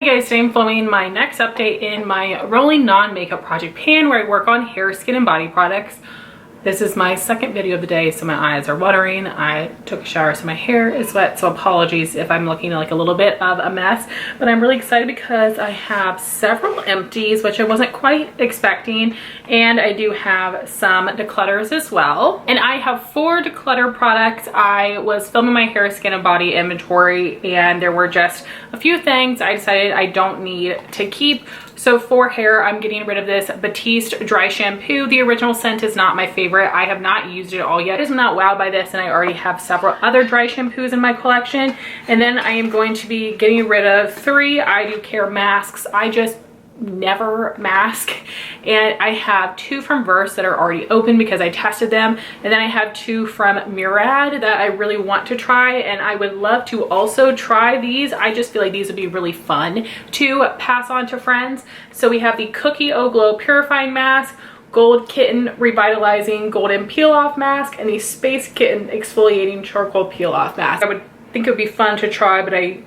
Hey guys, today I'm filming my next update in my rolling non-makeup project pan where I work on hair, skin, and body products. This is my second video of the day, so my eyes are watering. I took a shower, so my hair is wet, so apologies if I'm looking like a little bit of a mess. But I'm really excited because I have several empties, which I wasn't quite expecting, and I do have some declutters as well. And I have 4 declutter products. I was filming my hair, skin, and body inventory, and there were just a few things I decided I don't need to keep. So for hair, I'm getting rid of this Batiste dry shampoo. The original scent is not my favorite. I have not used it all yet. I'm not wowed by this, and I already have several other dry shampoos in my collection. And then I am going to be getting rid of 3 I Do Care masks. I just never mask, and I have 2 from Verse that are already open because I tested them, and then I have 2 from Murad that I really want to try, and I would love to also try these. I just feel like these would be really fun to pass on to friends. So we have the Cookie O Glow Purifying Mask, Gold Kitten Revitalizing Golden Peel Off Mask, and the Space Kitten Exfoliating Charcoal Peel Off Mask. I would think it would be fun to try, but I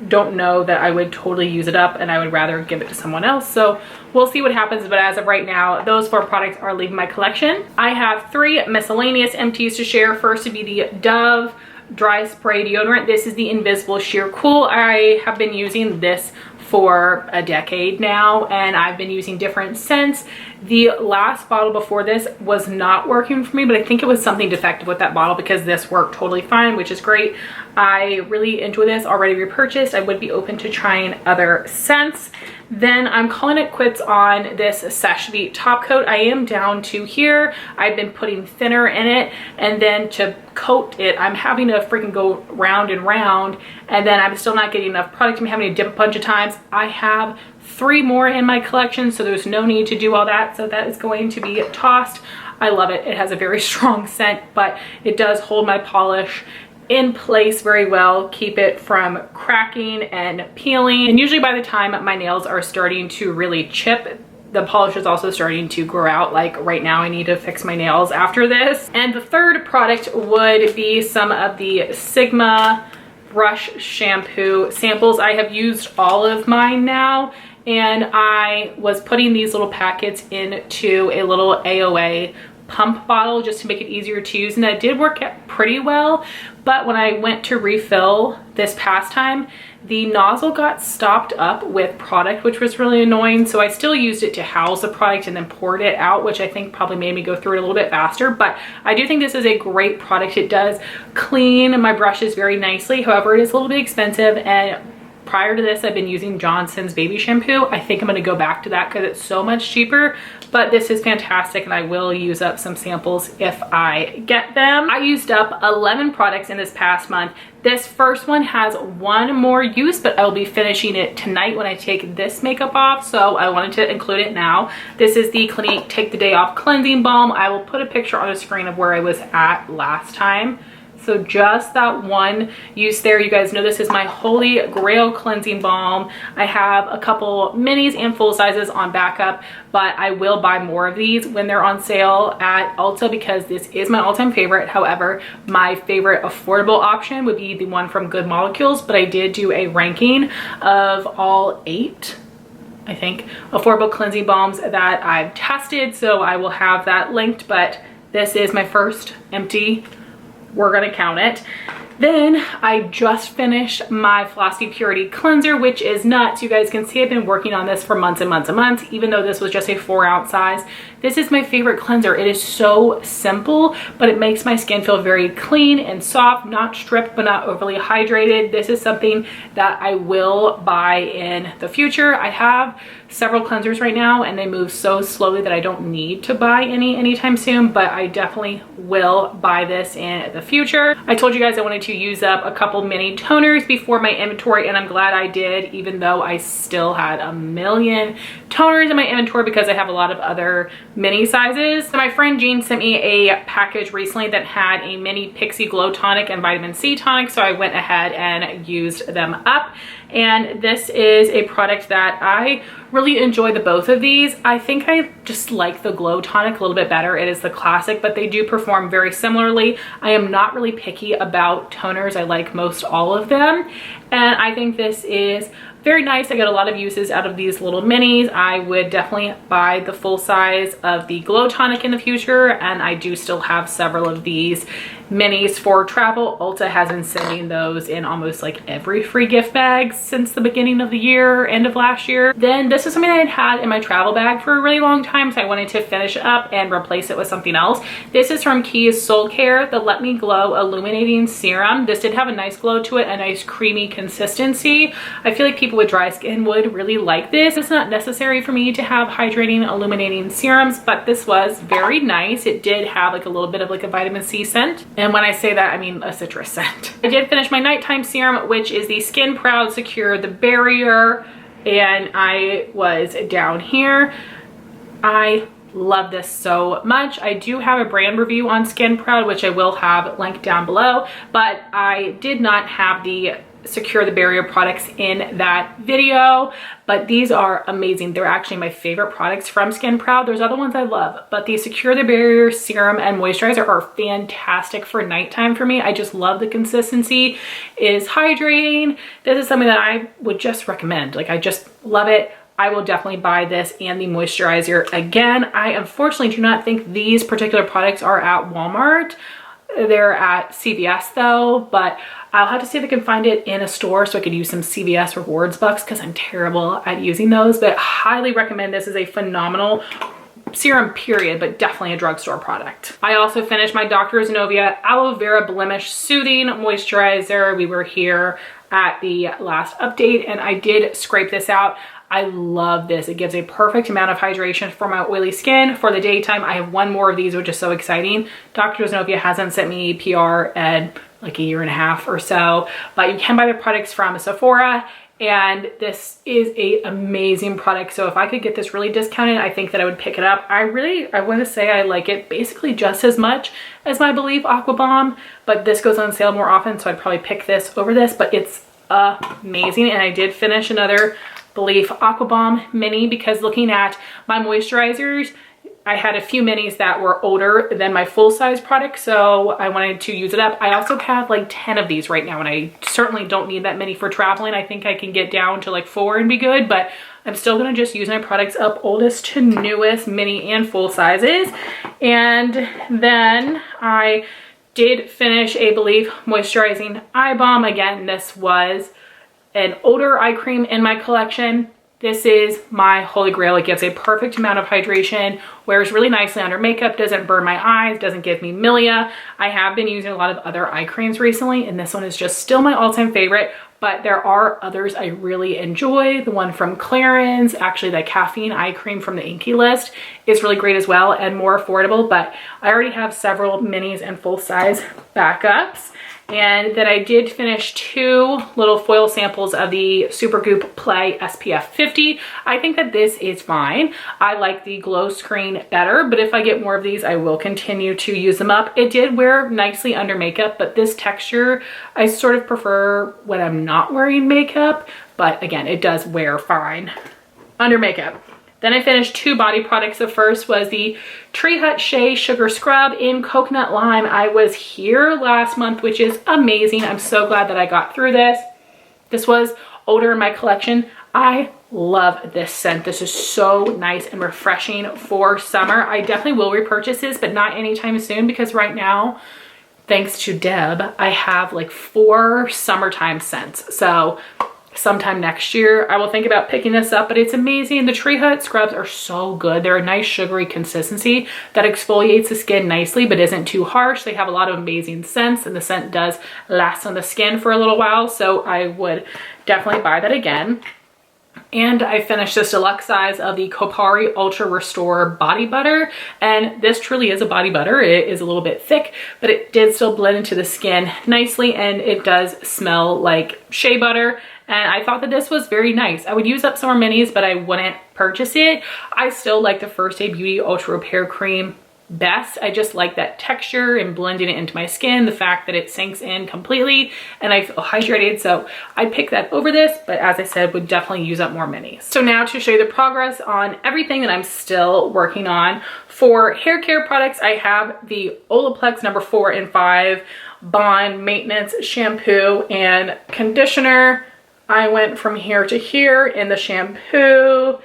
don't know that I would totally use it up, and I would rather give it to someone else. So we'll see what happens, but as of right now, those 4 products are leaving my collection. I have 3 miscellaneous empties to share. First would be the Dove Dry Spray Deodorant. This is the Invisible Sheer Cool. I have been using this for a decade now, and I've been using different scents. The last bottle before this was not working for me, but I think it was something defective with that bottle because this worked totally fine, which is great. I really enjoy this, already repurchased. I would be open to trying other scents. Then I'm calling it quits on this Seche Vite top coat. I am down to here. I've been putting thinner in it, and then to coat it, I'm having to freaking go round and round, and then I'm still not getting enough product. I'm having to dip a bunch of times. I have 3 more in my collection, so there's no need to do all that. So that is going to be tossed. I love it. It has a very strong scent, but it does hold my polish in place very well, keep it from cracking and peeling. And usually by the time my nails are starting to really chip, the polish is also starting to grow out. Like right now I need to fix my nails after this. And the third product would be some of the Sigma brush shampoo samples. I have used all of mine now, and I was putting these little packets into a little AOA pump bottle just to make it easier to use, and that did work pretty well. But when I went to refill this past time, the nozzle got stopped up with product, which was really annoying. So I still used it to house the product and then poured it out, which I think probably made me go through it a little bit faster. But I do think this is a great product. It does clean my brushes very nicely. However, it is a little bit expensive, and prior to this, I've been using Johnson's baby shampoo. I think I'm gonna go back to that because it's so much cheaper, but this is fantastic, and I will use up some samples if I get them. I used up 11 products in this past month. This first one has 1 more use, but I will be finishing it tonight when I take this makeup off, so I wanted to include it now. This is the Clinique Take the Day Off Cleansing Balm. I will put a picture on the screen of where I was at last time. So just that 1 use there. You guys know this is my holy grail cleansing balm. I have a couple minis and full sizes on backup, but I will buy more of these when they're on sale at Ulta because this is my all-time favorite. However, my favorite affordable option would be the one from Good Molecules, but I did do a ranking of all 8, I think, affordable cleansing balms that I've tested, so I will have that linked, but this is my first empty. We're gonna count it. Then I just finished my Flossy Purity Cleanser, which is nuts. You guys can see I've been working on this for months and months and months, even though this was just a 4-ounce size. This is my favorite cleanser. It is so simple, but it makes my skin feel very clean and soft, not stripped, but not overly hydrated. This is something that I will buy in the future. I have several cleansers right now, and they move so slowly that I don't need to buy anytime soon, but I definitely will buy this in the future. I told you guys I wanted to use up a couple mini toners before my inventory, and I'm glad I did, even though I still had a million toners in my inventory because I have a lot of other mini sizes. So my friend Jean sent me a package recently that had a mini Pixi Glow Tonic and Vitamin C Tonic, so I went ahead and used them up. And this is a product that I really enjoy the both of these. I think I just like the Glow Tonic a little bit better. It is the classic, but they do perform very similarly. I am not really picky about toners. I like most all of them. And I think this is very nice. I get a lot of uses out of these little minis. I would definitely buy the full size of the Glow Tonic in the future, and I do still have several of these minis for travel. Ulta has been sending those in almost like every free gift bag since the beginning of the year, end of last year. Then this is something I had in my travel bag for a really long time, so I wanted to finish it up and replace it with something else. This is from Kie's Soulcare, the Let Me Glow Illuminating Serum. This did have a nice glow to it, a nice creamy consistency. I feel like people with dry skin would really like this. It's not necessary for me to have hydrating illuminating serums, but this was very nice. It did have like a little bit of like a vitamin C scent. And when I say that, I mean a citrus scent. I did finish my nighttime serum, which is the Skin Proud Secure the Barrier, and I was down here. I love this so much. I do have a brand review on Skin Proud, which I will have linked down below, but I did not have the Secure the Barrier products in that video, but these are amazing. They're actually my favorite products from Skin Proud. There's other ones I love, but the Secure the Barrier serum and moisturizer are fantastic for nighttime for me. I just love the consistency. It is hydrating. This is something that I would just recommend. Like, I just love it. I will definitely buy this and the moisturizer again. I unfortunately do not think these particular products are at Walmart. They're at CVS though, but I'll have to see if I can find it in a store so I could use some CVS rewards bucks, because I'm terrible at using those. But highly recommend. This is a phenomenal serum period, but definitely a drugstore product. I also finished my Dr. Zenovia Aloe Vera Blemish Soothing Moisturizer. We were here at the last update and I did scrape this out. I love this. It gives a perfect amount of hydration for my oily skin for the daytime. I have one more of these, which is so exciting. Dr. Zenovia hasn't sent me PR in like a year and a half or so, but you can buy the products from Sephora, and this is a amazing product. So if I could get this really discounted, I think that I would pick it up. I want to say I like it basically just as much as my Belif Aqua Bomb, but this goes on sale more often, so I'd probably pick this over this, but it's amazing. And I did finish another Belif Aqua Bomb mini, because looking at my moisturizers, I had a few minis that were older than my full-size product, so I wanted to use it up. I also have like 10 of these right now, and I certainly don't need that many for traveling. I think I can get down to like 4 and be good, but I'm still gonna just use my products up oldest to newest, mini and full sizes. And then I did finish a Belif Moisturizing Eye Bomb. Again, this was an older eye cream in my collection. This is my holy grail. It gives a perfect amount of hydration, wears really nicely under makeup, doesn't burn my eyes, doesn't give me milia. I have been using a lot of other eye creams recently, and this one is just still my all-time favorite, but there are others I really enjoy. The one from Clarins, actually the caffeine eye cream from the Inky list, is really great as well and more affordable, but I already have several minis and full-size backups. And then I did finish 2 little foil samples of the Supergoop Play SPF 50. I think that this is fine. I like the glow screen better, but if I get more of these, I will continue to use them up. It did wear nicely under makeup, but this texture, I sort of prefer when I'm not wearing makeup, but again, it does wear fine under makeup. Then I finished 2 body products. The first was the Tree Hut Shea Sugar Scrub in Coconut Lime. I was here last month, which is amazing. I'm so glad that I got through this. This was older in my collection. I love this scent. This is so nice and refreshing for summer. I definitely will repurchase this, but not anytime soon, because right now, thanks to Deb, I have like 4 summertime scents. So sometime next year I will think about picking this up, but it's amazing. The Tree Hut scrubs are so good. They're a nice sugary consistency that exfoliates the skin nicely but isn't too harsh. They have a lot of amazing scents, and the scent does last on the skin for a little while, so I would definitely buy that again. And I finished this deluxe size of the Kopari Ultra Restore Body Butter, and this truly is a body butter. It is a little bit thick, but it did still blend into the skin nicely, and it does smell like shea butter. And I thought that this was very nice. I would use up some more minis, but I wouldn't purchase it. I still like the First Day Beauty Ultra Repair Cream best. I just like that texture and blending it into my skin, the fact that it sinks in completely and I feel hydrated, so I'd pick that over this, but as I said, would definitely use up more minis. So now to show you the progress on everything that I'm still working on. For hair care products, I have the Olaplex number 4 and 5 Bond Maintenance Shampoo and Conditioner. I went from here to here in the shampoo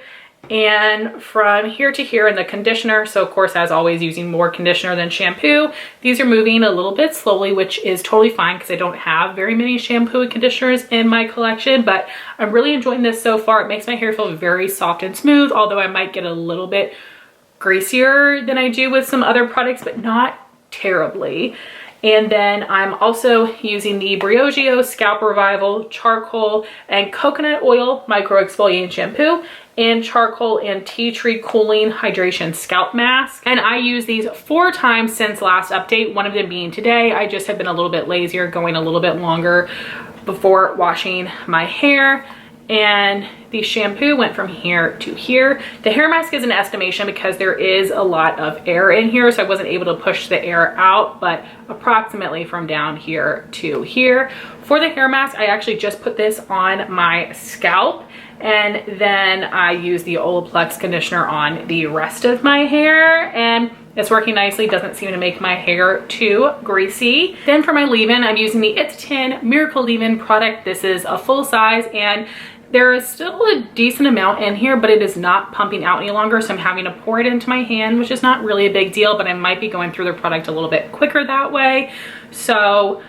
and from here to here in the conditioner. So of course, as always, using more conditioner than shampoo. These are moving a little bit slowly, which is totally fine because I don't have very many shampoo and conditioners in my collection, but I'm really enjoying this so far. It makes my hair feel very soft and smooth, although I might get a little bit greasier than I do with some other products, but not terribly. And then I'm also using the Briogeo Scalp Revival Charcoal and Coconut Oil Micro Exfoliating Shampoo and Charcoal and Tea Tree Cooling Hydration Scalp Mask. And I use these 4 times since last update, one of them being today. I just have been a little bit lazier, going a little bit longer before washing my hair. And the shampoo went from here to here. The hair mask is an estimation because there is a lot of air in here, so I wasn't able to push the air out, but approximately from down here to here. For the hair mask, I actually just put this on my scalp, and then I use the Olaplex conditioner on the rest of my hair, and it's working nicely. Doesn't seem to make my hair too greasy. Then for my leave-in, I'm using the It's 10 Miracle Leave-In product. This is a full size, and there is still a decent amount in here, but it is not pumping out any longer, so I'm having to pour it into my hand, which is not really a big deal, but I might be going through the product a little bit quicker that way. So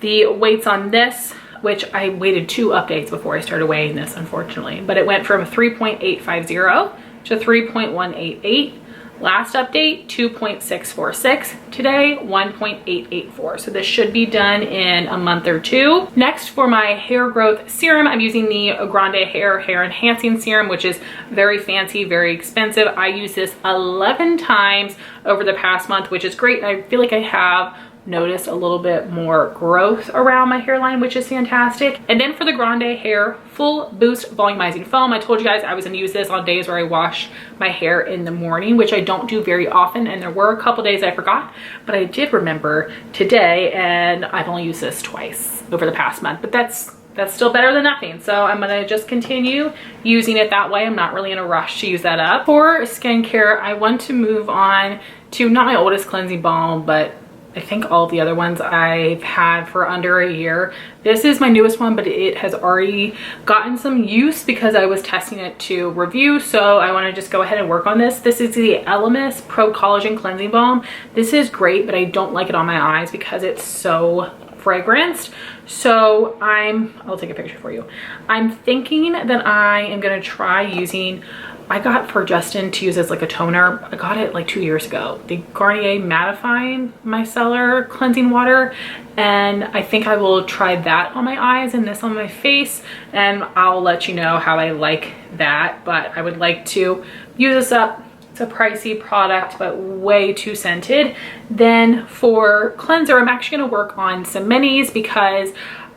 the weights on this, which I waited 2 updates before I started weighing this, unfortunately, but it went from 3.850 to 3.188. Last update, 2.646. Today, 1.884. So this should be done in a month or 2. Next, for my hair growth serum, I'm using the Grande Hair Enhancing Serum, which is very fancy, very expensive. I use this 11 times over the past month, which is great. And I feel like I have noticed a little bit more growth around my hairline, which is fantastic. And then for the Grande Hair Full Boost Volumizing Foam, I told you guys I was gonna use this on days where I wash my hair in the morning, which I don't do very often, and there were a couple days I forgot, but I did remember today, and I've only used this twice over the past month, but that's still better than nothing. So I'm gonna just continue using it that way. I'm not really in a rush to use that up. For skincare, I want to move on to not my oldest cleansing balm, but I think all of the other ones I've had for under a year. This is my newest one, but it has already gotten some use because I was testing it to review. So I want to just go ahead and work on this. This is the Elemis Pro Collagen Cleansing Balm. This is great, but I don't like it on my eyes because it's so fragranced. So I'll take a picture for you. I'm thinking that I am going to try using, I got for Justin to use as like a toner. I got it like 2 years ago. The Garnier Mattifying Micellar Cleansing Water. And I think I will try that on my eyes and this on my face. And I'll let you know how I like that. But I would like to use this up. It's a pricey product, but way too scented. Then for cleanser, I'm actually gonna work on some minis because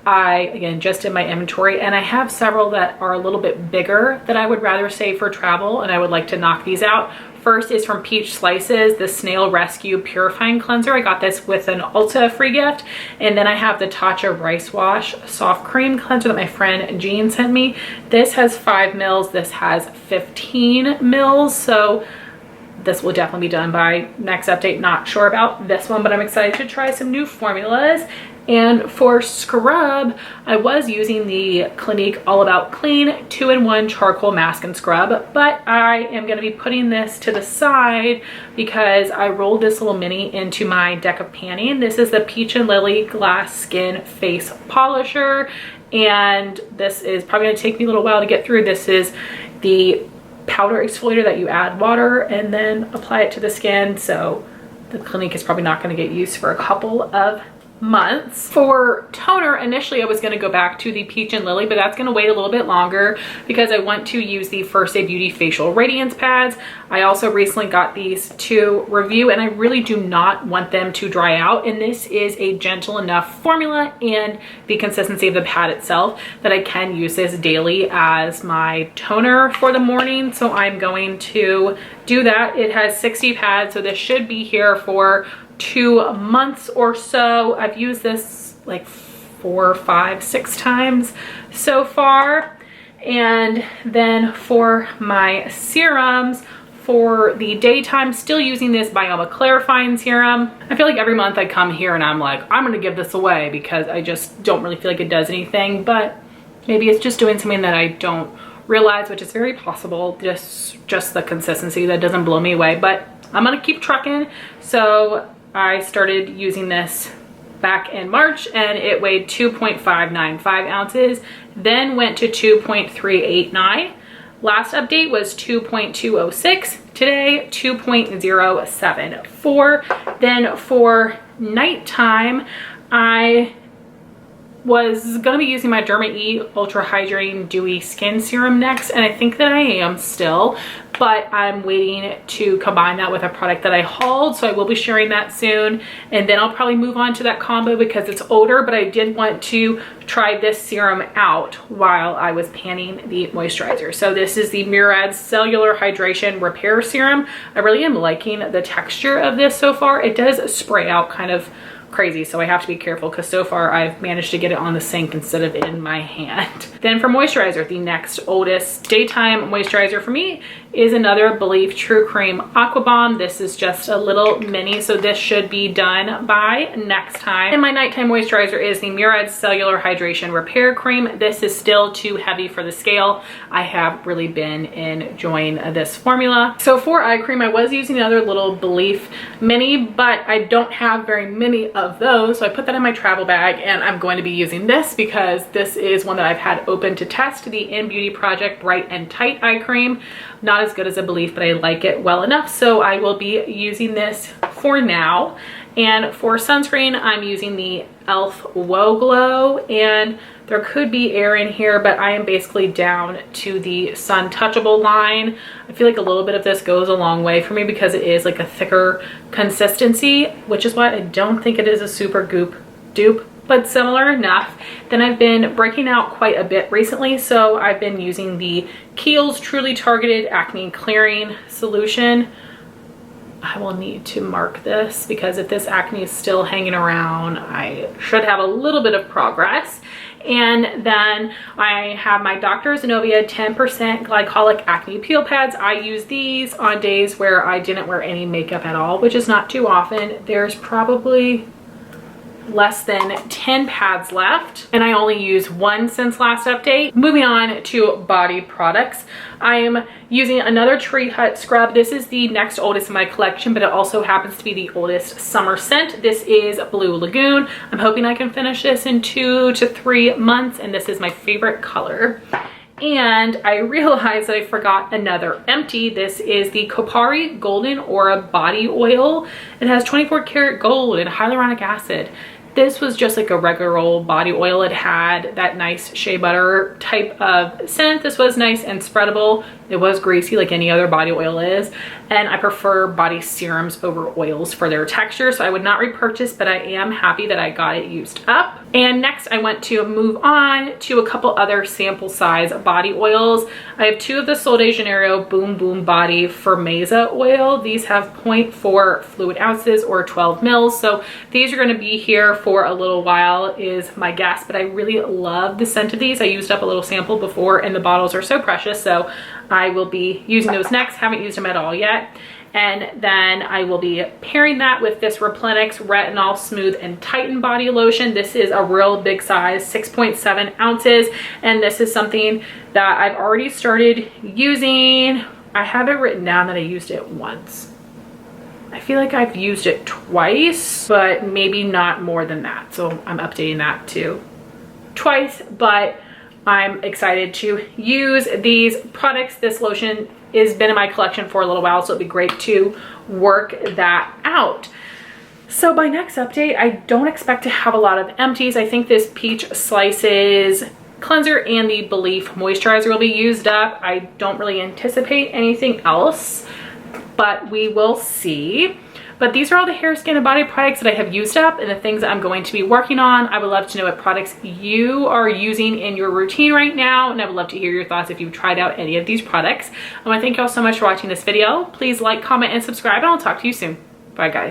I, again, just did my inventory and I have several that are a little bit bigger that I would rather save for travel, and I would like to knock these out. First is from Peach Slices, the Snail Rescue Purifying Cleanser. I got this with an Ulta free gift. And then I have the Tatcha Rice Wash Soft Cream Cleanser that my friend Jean sent me. This has 5 mils, this has 15 mils. So this will definitely be done by next update. Not sure about this one, but I'm excited to try some new formulas. And for scrub, I was using the Clinique All About Clean 2-in-1 Charcoal Mask and Scrub, but I am going to be putting this to the side because I rolled this little mini into my deck of panning. This is the Peach and Lily Glass Skin Face Polisher, and this is probably going to take me a little while to get through. This is the powder exfoliator that you add water and then apply it to the skin, so the Clinique is probably not going to get used for a couple of months. For toner, initially I was going to go back to the Peach and Lily, but that's going to wait a little bit longer because I want to use the First Aid Beauty Facial Radiance Pads. I also recently got these to review and I really do not want them to dry out, and this is a gentle enough formula and the consistency of the pad itself that I can use this daily as my toner for the morning. So I'm going to do that. It has 60 pads, so this should be here for 2 months or so. I've used this like 4, 5, 6 times so far. And then for my serums, for the daytime, still using this Bioma Clarifying Serum. I feel like every month I come here and I'm like, I'm gonna give this away because I just don't really feel like it does anything, but Maybe it's just doing something that I don't realize, which is very possible. Just the consistency that doesn't blow me away, but I'm gonna keep trucking. So I started using this back in March and it weighed 2.595 ounces, then went to 2.389. Last update was 2.206. Today, 2.074. Then for nighttime, I was gonna be using my Derma E Ultra Hydrating Dewy Skin Serum next, and I think that I am still, but I'm waiting to combine that with a product that I hauled, so I will be sharing that soon. And then I'll probably move on to that combo because it's older, but I did want to try this serum out while I was panning the moisturizer. So this is the Murad Cellular Hydration Repair Serum. I really am liking the texture of this so far. It does spray out kind of crazy, so I have to be careful because so far I've managed to get it on the sink instead of in my hand. Then for moisturizer, the next oldest daytime moisturizer for me is another Belif True Cream Aqua Bomb. This is just a little mini, so this should be done by next time. And my nighttime moisturizer is the Murad Cellular Hydration Repair Cream. This is still too heavy for the scale. I have really been enjoying this formula. So for eye cream, I was using another little Belif mini, but I don't have very many of those, so I put that in my travel bag, and I'm going to be using this because this is one that I've had open to test, the In Beauty Project Bright and Tight Eye Cream. Not as good as a Belif, but I like it well enough, so I will be using this for now. And for sunscreen, I'm using the e.l.f. Whoa Glow, and there could be air in here, but I am basically down to the Sun Touchable line. I feel like a little bit of this goes a long way for me because it is like a thicker consistency, which is why I don't think it is a Supergoop dupe, but similar enough. Then I've been breaking out quite a bit recently, so I've been using the Kiehl's Truly Targeted Acne Clearing Solution. I will need to mark this because if this acne is still hanging around, I should have a little bit of progress. And then I have my Dr. Zenovia 10% glycolic acne peel pads. I use these on days where I didn't wear any makeup at all, which is not too often. There's probably less than 10 pads left, and I only use one since last update. Moving on to body products, I am using another Tree Hut scrub. This is the next oldest in my collection, but it also happens to be the oldest summer scent. This is Blue Lagoon. I'm hoping I can finish this in 2 to 3 months, and this is my favorite color. And I realized that I forgot another empty. This is the Kopari Golden Aura Body Oil. It has 24 karat gold and hyaluronic acid. This was just like a regular old body oil. It had that nice shea butter type of scent. This was nice and spreadable. It was greasy like any other body oil is. And I prefer body serums over oils for their texture, so I would not repurchase, but I am happy that I got it used up. And next I want to move on to a couple other sample size body oils. I have 2 of the Sol de Janeiro Boom Boom Body Firmeza oil. These have 0.4 fluid ounces or 12 mils. So these are going to be here for a little while is my guess, but I really love the scent of these. I used up a little sample before and the bottles are so precious, so I will be using those next. Haven't used them at all yet. And then I will be pairing that with this Replenix Retinol Smooth and Tighten Body Lotion. This is a real big size, 6.7 ounces. And this is something that I've already started using. I have it written down that I used it once. I feel like I've used it twice, but maybe not more than that. So I'm updating that to twice, but I'm excited to use these products. This lotion has been in my collection for a little while, so it'd be great to work that out. So by next update, I don't expect to have a lot of empties. I think this Peach Slices cleanser and the Belif moisturizer will be used up. I don't really anticipate anything else, but we will see. But these are all the hair, skin, and body products that I have used up and the things that I'm going to be working on. I would love to know what products you are using in your routine right now, and I would love to hear your thoughts if you've tried out any of these products. I want to thank you all so much for watching this video. Please like, comment, and subscribe, and I'll talk to you soon. Bye, guys.